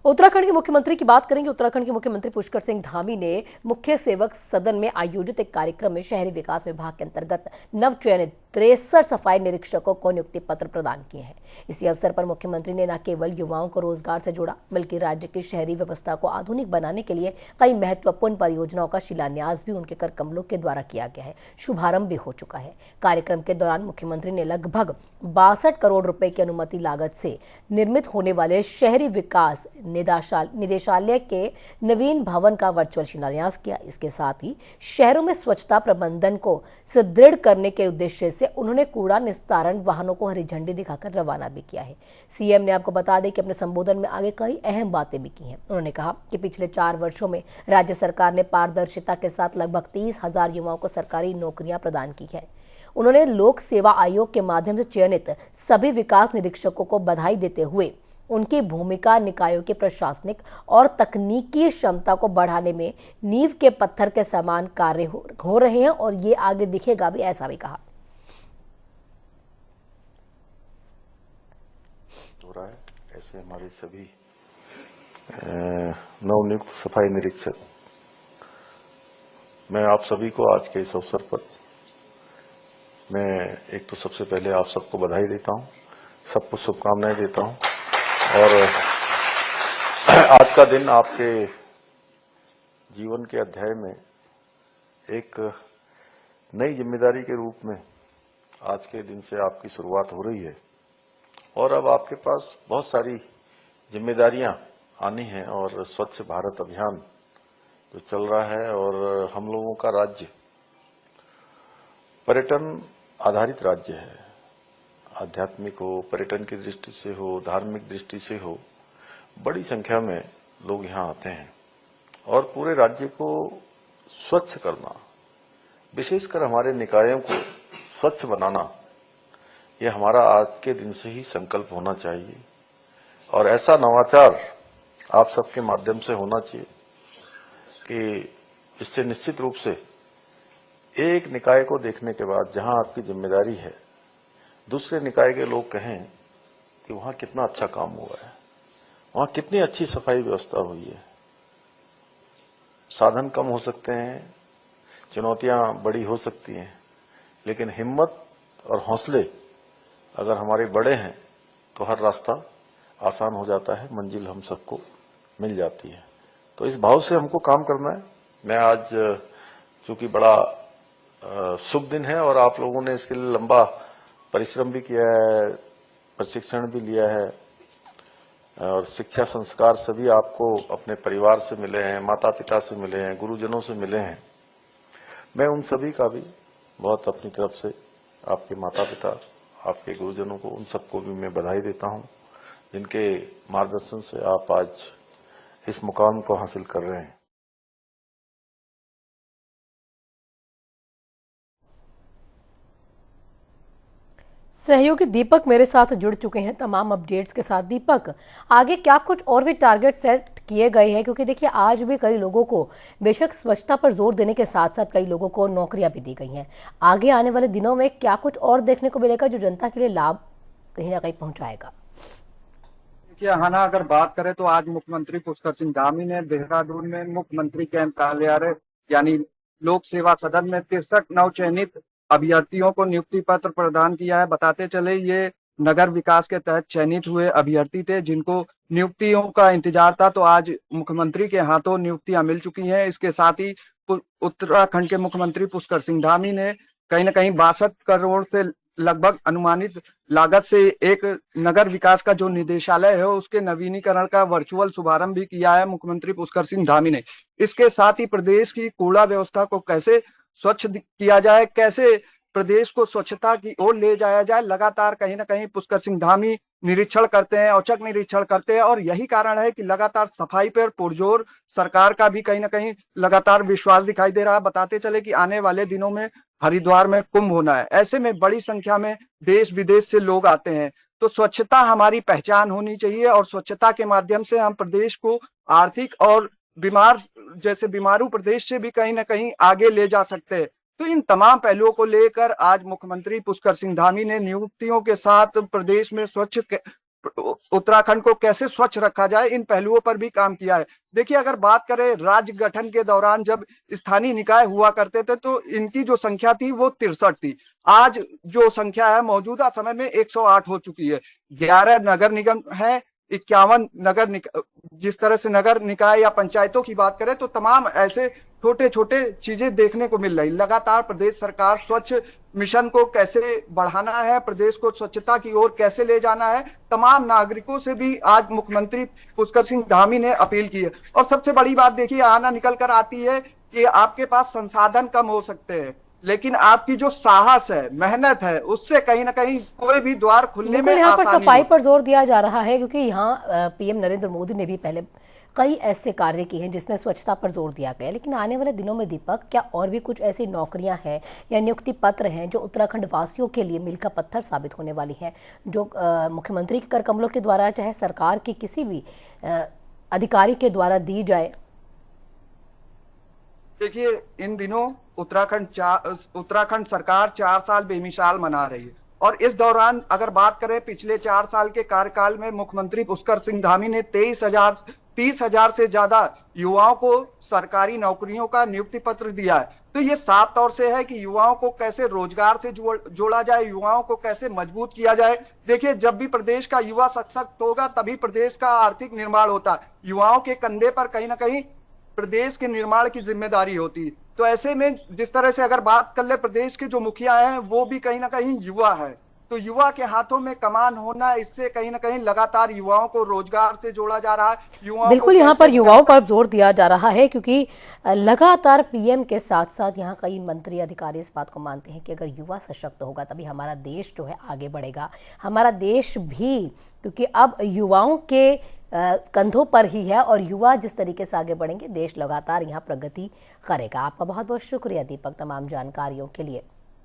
उत्तराखंड के मुख्यमंत्री की बात करेंगे। उत्तराखंड के मुख्यमंत्री पुष्कर सिंह धामी ने मुख्य सेवक सदन में आयोजित एक कार्यक्रम में शहरी विकास विभाग के अंतर्गत नवचयनित 63 सफाई निरीक्षकों को नियुक्ति पत्र प्रदान किए हैं। इसी अवसर पर मुख्यमंत्री ने न केवल युवाओं को रोजगार से जोड़ा, बल्कि राज्य की शहरी व्यवस्था को आधुनिक बनाने के लिए कई महत्वपूर्ण परियोजनाओं का शिलान्यास भी उनके कर कमलों के द्वारा किया गया है। शुभारंभ भी हो चुका है। कार्यक्रम के दौरान मुख्यमंत्री ने लगभग 62 करोड़ रुपए की अनुमति लागत से निर्मित होने वाले शहरी विकास निदेशालय के नवीन भवन का वर्चुअल शिलान्यास किया। इसके साथ ही शहरों में स्वच्छता प्रबंधन को सुदृढ़ करने के उद्देश्य से उन्होंने कूड़ा निस्तारण वाहनों को हरी झंडी दिखाकर रवाना भी किया है। सीएम ने आपको बता दें कि अपने संबोधन में आगे कई अहम बातें भी की हैं। उन्होंने कहा कि पिछले 4 वर्षों में राज्य सरकार ने पारदर्शिता के साथ लगभग 30,000 युवाओं को सरकारी नौकरियां प्रदान की है। उन्होंने लोक सेवा आयोग के माध्यम से चयनित सभी विकास निरीक्षकों को बधाई देते हुए उनकी भूमिका निकायों के प्रशासनिक और तकनीकी क्षमता को बढ़ाने में नींव के पत्थर के समान कार्य हो रहे हैं और ये आगे दिखेगा भी, ऐसा भी कहा। हो रहा है ऐसे हमारे सभी नवनियुक्त सफाई निरीक्षक, मैं आप सभी को आज के इस अवसर पर मैं एक तो सबसे पहले आप सबको बधाई देता हूं, सबको शुभकामनाएं देता हूं। और आज का दिन आपके जीवन के अध्याय में एक नई जिम्मेदारी के रूप में आज के दिन से आपकी शुरुआत हो रही है और अब आपके पास बहुत सारी जिम्मेदारियां आनी हैं। और स्वच्छ भारत अभियान जो चल रहा है और हम लोगों का राज्य पर्यटन आधारित राज्य है, आध्यात्मिक हो, पर्यटन की दृष्टि से हो, धार्मिक दृष्टि से हो, बड़ी संख्या में लोग यहाँ आते हैं और पूरे राज्य को स्वच्छ करना, विशेषकर हमारे निकायों को स्वच्छ बनाना, यह हमारा आज के दिन से ही संकल्प होना चाहिए। और ऐसा नवाचार आप सबके माध्यम से होना चाहिए कि इससे निश्चित रूप से एक निकाय को देखने के बाद जहां आपकी जिम्मेदारी है, दूसरे निकाय के लोग कहें कि वहां कितना अच्छा काम हुआ है, वहां कितनी अच्छी सफाई व्यवस्था हुई है। साधन कम हो सकते हैं, चुनौतियां बड़ी हो सकती हैं, लेकिन हिम्मत और हौसले अगर हमारे बड़े हैं तो हर रास्ता आसान हो जाता है, मंजिल हम सबको मिल जाती है। तो इस भाव से हमको काम करना है। मैं आज चूंकि बड़ा शुभ दिन है और आप लोगों ने इसके लिए लंबा परिश्रम भी किया है, प्रशिक्षण भी लिया है और शिक्षा संस्कार सभी आपको अपने परिवार से मिले हैं, माता पिता से मिले हैं, गुरुजनों से मिले हैं। मैं उन सभी का भी बहुत अपनी तरफ से आपके माता पिता, आपके गुरुजनों को, उन सबको भी मैं बधाई देता हूं, जिनके मार्गदर्शन से आप आज इस मुकाम को हासिल कर रहे हैं। सहयोगी दीपक मेरे साथ जुड़ चुके हैं तमाम अपडेट्स के साथ। दीपक, आगे क्या कुछ और भी टारगेट सेट किए गए हैं? क्योंकि देखिए आज भी कई लोगों को बेशक स्वच्छता पर जोर देने के साथ साथ कई लोगों को नौकरियां भी दी गई हैं। आगे आने वाले दिनों में क्या कुछ और देखने को मिलेगा जो जनता के लिए लाभ कहीं ना कहीं पहुंचाएगा? देखिए हाना, अगर बात करें तो आज मुख्यमंत्री पुष्कर सिंह धामी ने देहरादून में मुख्यमंत्री कैंप कार्यालय यानी लोक सेवा सदन में 63 नवचयनित अभ्यर्थियों को नियुक्ति पत्र प्रदान किया है। बताते चले ये नगर विकास के तहत चयनित हुए अभ्यर्थी थे जिनको नियुक्तियों का इंतजार था, तो आज मुख्यमंत्री के हाथों नियुक्तियां मिल चुकी हैं। इसके साथ ही उत्तराखंड के मुख्यमंत्री पुष्कर सिंह धामी ने कहीं ना कहीं 62 करोड़ से लगभग अनुमानित लागत से एक नगर विकास का जो निदेशालय है उसके नवीनीकरण का वर्चुअल शुभारंभ भी किया है मुख्यमंत्री पुष्कर सिंह धामी ने। इसके साथ ही प्रदेश की कूड़ा व्यवस्था को कैसे स्वच्छ किया जाए, कैसे प्रदेश को स्वच्छता की ओर ले जाया जाए, लगातार कहीं ना कहीं पुष्कर सिंह धामी निरीक्षण करते हैं, औचक निरीक्षण करते हैं और यही कारण है कि लगातार सफाई पर पुरजोर सरकार का भी कहीं ना कहीं लगातार विश्वास दिखाई दे रहा है। बताते चले कि आने वाले दिनों में हरिद्वार में कुंभ होना है, ऐसे में बड़ी संख्या में देश विदेश से लोग आते हैं, तो स्वच्छता हमारी पहचान होनी चाहिए और स्वच्छता के माध्यम से हम प्रदेश को आर्थिक और बीमारू प्रदेश से भी कहीं ना कहीं आगे ले जा सकते हैं। तो इन तमाम पहलुओं को लेकर आज मुख्यमंत्री पुष्कर सिंह धामी ने नियुक्तियों के साथ प्रदेश में स्वच्छ उत्तराखंड को कैसे स्वच्छ रखा जाए, इन पहलुओं पर भी काम किया है। देखिए, अगर बात करें राज्य गठन के दौरान जब स्थानीय निकाय हुआ करते थे तो इनकी जो संख्या थी वो 63 थी। आज जो संख्या है मौजूदा समय में 108 हो चुकी है। 11 नगर निगम है, 51 जिस तरह से नगर निकाय या पंचायतों की बात करें तो तमाम ऐसे छोटे छोटे चीजें देखने को मिल रही। लगातार प्रदेश सरकार स्वच्छ मिशन को कैसे बढ़ाना है, प्रदेश को स्वच्छता की ओर कैसे ले जाना है, तमाम नागरिकों से भी आज मुख्यमंत्री पुष्कर सिंह धामी ने अपील की है। और सबसे बड़ी बात देखिए, आना निकल कर आती है कि आपके पास संसाधन कम हो सकते हैं, लेकिन आपकी जो साहस है, मेहनत है, उससे कहीं ना कहीं कोई भी द्वार खुलने बिल्कुल में यहाँ पर आसानी सफाई हो। पर जोर दिया जा रहा है क्योंकि यहाँ पीएम नरेंद्र मोदी ने भी पहले कई ऐसे कार्य किए हैं जिसमें स्वच्छता पर जोर दिया गया। लेकिन आने वाले दिनों में दीपक, क्या और भी कुछ ऐसी नौकरियां हैं या नियुक्ति पत्र हैं जो उत्तराखंड वासियों के लिए मील का पत्थर साबित होने वाली हैं, जो मुख्यमंत्री के कर कमलों के द्वारा चाहे सरकार की किसी भी अधिकारी के द्वारा दी जाए? देखिए, इन दिनों उत्तराखंड सरकार 4 साल बेमिसाल मना रही है और इस दौरान अगर बात करें पिछले 4 साल के कार्यकाल में मुख्यमंत्री पुष्कर सिंह धामी ने 30,000 से ज्यादा युवाओं को सरकारी नौकरियों का नियुक्ति पत्र दिया है। तो ये साफ तौर से है कि युवाओं को कैसे रोजगार से जोड़ा जाए, युवाओं को कैसे मजबूत किया जाए। देखिए, जब भी प्रदेश का युवा सशक्त होगा तभी प्रदेश का आर्थिक निर्माण होता है। युवाओं के कंधे पर कहीं ना कहीं प्रदेश के निर्माण की जिम्मेदारी होती है। तो ऐसे में जिस तरह से अगर बात कर ले, प्रदेश के जो मुखिया हैं वो भी कहीं ना कहीं युवा है, तो युवा के हाथों में कमान होना, इससे कहीं ना कहीं लगातार युवाओं को रोजगार से जोड़ा जा रहा है। युवाओं बिल्कुल को यहाँ कैसे पर युवाओं पर जोर दिया जा रहा है क्योंकि लगातार पीएम के साथ साथ यहाँ कई मंत्री अधिकारी इस बात को मानते हैं कि अगर युवा सशक्त होगा तभी हमारा देश जो है आगे बढ़ेगा। हमारा देश भी, क्योंकि अब युवाओं के कंधों पर ही है और युवा जिस तरीके से आगे बढ़ेंगे देश लगातार यहाँ प्रगति करेगा। आपका बहुत बहुत शुक्रिया दीपक तमाम जानकारियों के लिए।